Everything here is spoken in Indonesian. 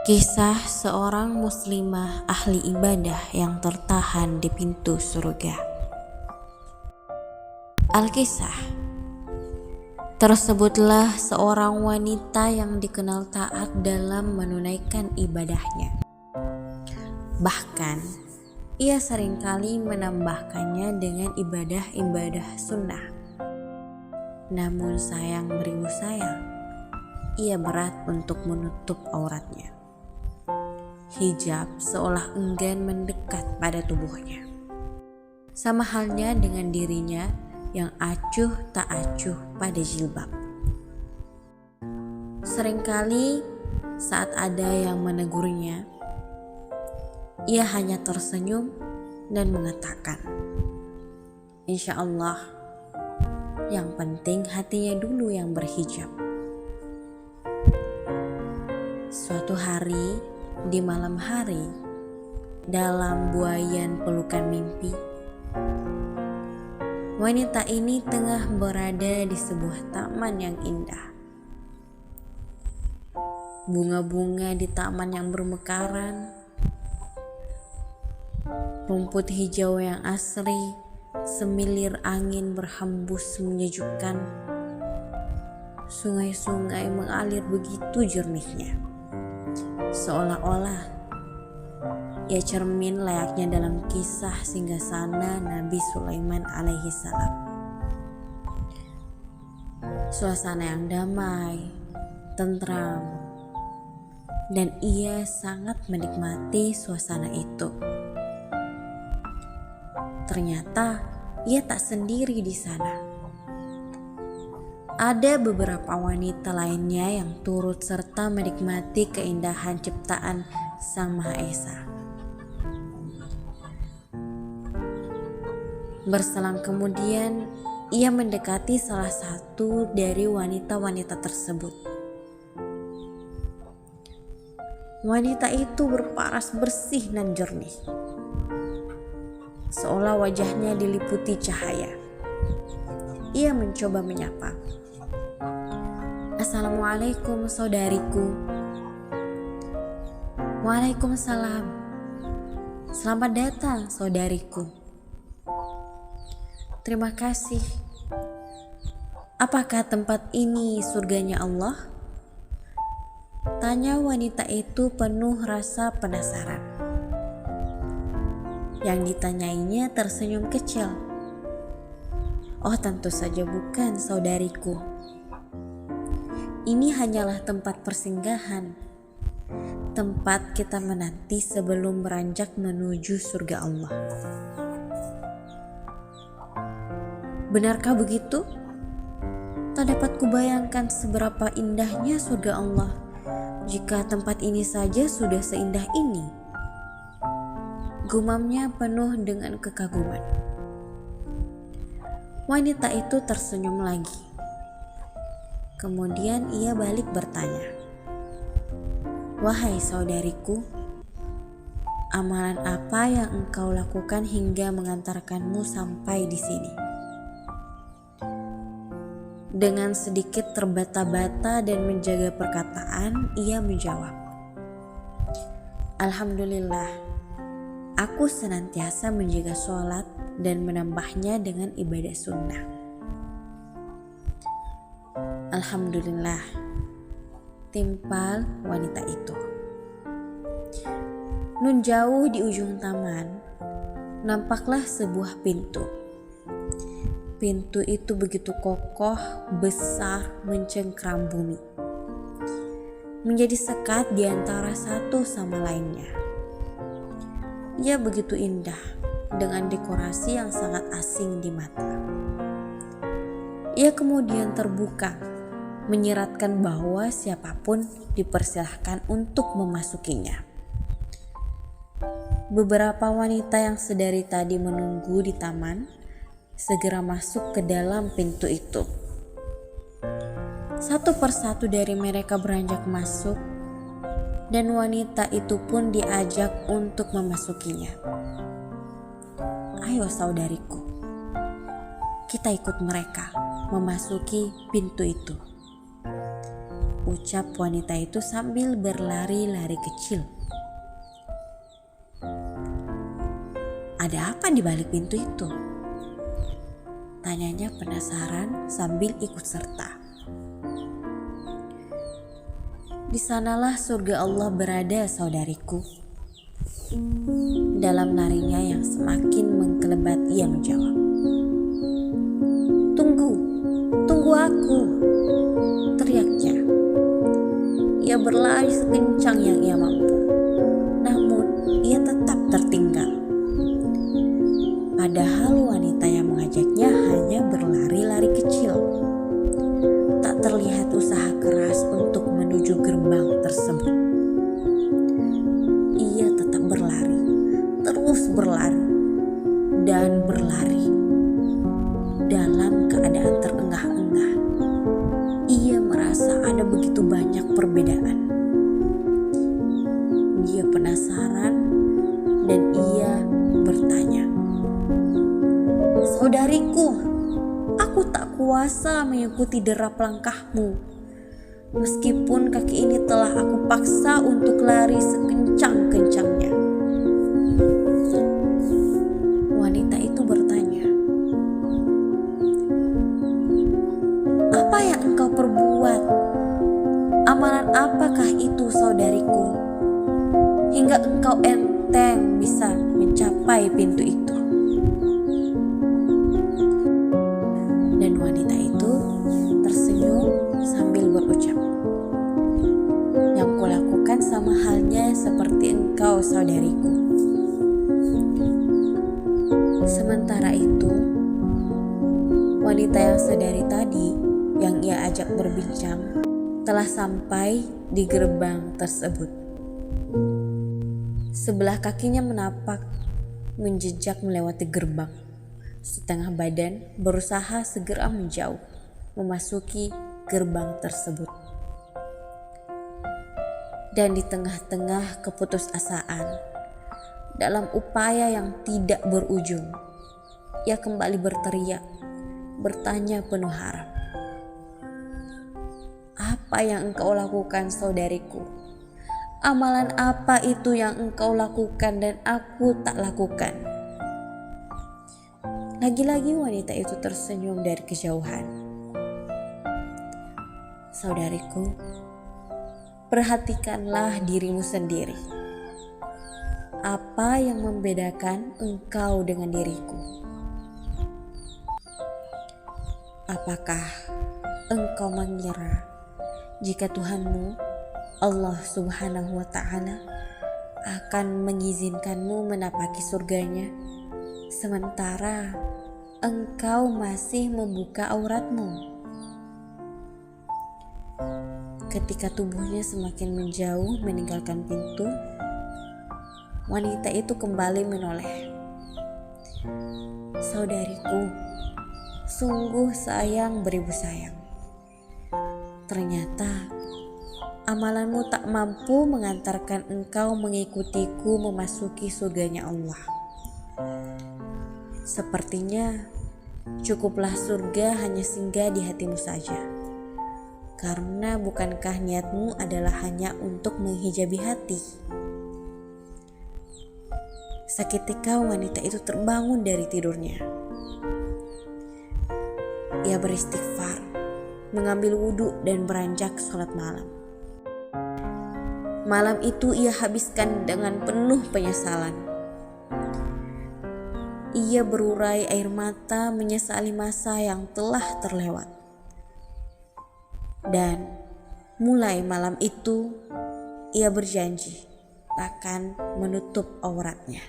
Kisah seorang muslimah ahli ibadah yang tertahan di pintu surga. Al-Kisah. Tersebutlah seorang wanita yang dikenal taat dalam menunaikan ibadahnya. Bahkan, ia seringkali menambahkannya dengan ibadah-ibadah sunnah. Namun sayang beribu sayang, ia berat untuk menutup auratnya. Hijab seolah enggan mendekat pada tubuhnya. Sama halnya dengan dirinya yang acuh tak acuh pada jilbab. Seringkali saat ada yang menegurnya, ia hanya tersenyum dan mengatakan, "Insya Allah, yang penting hatinya dulu yang berhijab." Suatu hari, di malam hari, dalam buaian pelukan mimpi, wanita ini tengah berada di sebuah taman yang indah. Bunga-bunga di taman yang bermekaran, rumput hijau yang asri, semilir angin berhembus menyejukkan, sungai-sungai mengalir begitu jernihnya. Seolah-olah ia cermin layaknya dalam kisah singgasana Nabi Sulaiman alaihi salam. Suasana yang damai, tentram, dan ia sangat menikmati suasana itu. Ternyata ia tak sendiri di sana. Ada beberapa wanita lainnya yang turut serta menikmati keindahan ciptaan Sang Maha Esa. Berselang kemudian, ia mendekati salah satu dari wanita-wanita tersebut. Wanita itu berparas bersih dan jernih, seolah wajahnya diliputi cahaya. Ia mencoba menyapa, "Assalamualaikum saudariku." "Waalaikumsalam. Selamat datang saudariku." "Terima kasih. Apakah tempat ini surganya Allah?" tanya wanita itu penuh rasa penasaran. Yang ditanyainya tersenyum kecil. "Oh, tentu saja bukan saudariku. Ini hanyalah tempat persinggahan, tempat kita menanti sebelum beranjak menuju surga Allah." "Benarkah begitu? Tak dapat kubayangkan seberapa indahnya surga Allah jika tempat ini saja sudah seindah ini," gumamnya penuh dengan kekaguman. Wanita itu tersenyum lagi. Kemudian ia balik bertanya, "Wahai saudariku, amalan apa yang engkau lakukan hingga mengantarkanmu sampai di sini?" Dengan sedikit terbata-bata dan menjaga perkataan, ia menjawab, "Alhamdulillah, aku senantiasa menjaga sholat dan menambahnya dengan ibadah sunnah." "Alhamdulillah," timpal wanita itu. Nun jauh di ujung taman, nampaklah sebuah pintu. Pintu itu begitu kokoh, besar, mencengkram bumi, menjadi sekat di antara satu sama lainnya. Ia begitu indah, dengan dekorasi yang sangat asing di mata. Ia kemudian terbuka, menyiratkan bahwa siapapun dipersilahkan untuk memasukinya. Beberapa wanita yang sedari tadi menunggu di taman segera masuk ke dalam pintu itu. Satu persatu dari mereka beranjak masuk, dan wanita itu pun diajak untuk memasukinya. "Ayo saudariku, kita ikut mereka memasuki pintu itu." ucap wanita itu sambil berlari-lari kecil. Ada apa di balik pintu itu? Tanyanya penasaran sambil ikut serta. Di sanalah surga Allah berada, saudariku. Dalam larinya yang semakin mengkelebat, ia menjawab. Tunggu aku, teriaknya. Ia berlari sekencang yang ia mampu, namun ia tetap tertinggal. Padahal wanita yang mengajaknya hanya berlari-lari kecil. Tak terlihat usaha keras untuk menuju gerbang tersebut. Ia tetap berlari, terus berlari, dan berlari. Dalam keadaan terengah-engah, ia merasa ada begitu banyak perbedaan. Dia penasaran dan ia bertanya, "Saudariku, aku tak kuasa mengikuti derap langkahmu. Meskipun kaki ini telah aku paksa untuk lari sekencang-kencangnya." Wanita itu bertanya, "Apa yang engkau perbuat? Amalan apakah itu, saudariku, hingga engkau enteng bisa mencapai pintu itu?" Dan wanita itu tersenyum sambil berucap, "Yang kulakukan sama halnya seperti engkau, saudariku." Sementara itu, wanita yang sedari tadi yang ia ajak berbincang telah sampai di gerbang tersebut. Sebelah kakinya menapak menjejak melewati gerbang. Setengah badan berusaha segera menjauh, memasuki gerbang tersebut. Dan di tengah-tengah keputusasaan, dalam upaya yang tidak berujung, ia kembali berteriak, bertanya penuh harap, "Apa yang engkau lakukan, saudariku? Amalan apa itu yang engkau lakukan dan aku tak lakukan?" Lagi-lagi wanita itu tersenyum dari kejauhan. "Saudariku, perhatikanlah dirimu sendiri. Apa yang membedakan engkau dengan diriku? Apakah engkau mengira jika Tuhanmu, Allah Subhanahu wa Ta'ala, akan mengizinkanmu menapaki surganya, sementara engkau masih membuka auratmu?" Ketika tubuhnya semakin menjauh meninggalkan pintu, wanita itu kembali menoleh. "Saudariku, sungguh sayang beribu sayang. Ternyata amalanmu tak mampu mengantarkan engkau mengikutiku memasuki surganya Allah. Sepertinya cukuplah surga hanya singgah di hatimu saja. Karena bukankah niatmu adalah hanya untuk menghijabi hati?" Seketika wanita itu terbangun dari tidurnya. Ia beristighfar, mengambil wudhu dan beranjak sholat malam. Malam itu ia habiskan dengan penuh penyesalan. Ia berurai air mata menyesali masa yang telah terlewat. Dan mulai malam itu ia berjanji akan menutup auratnya.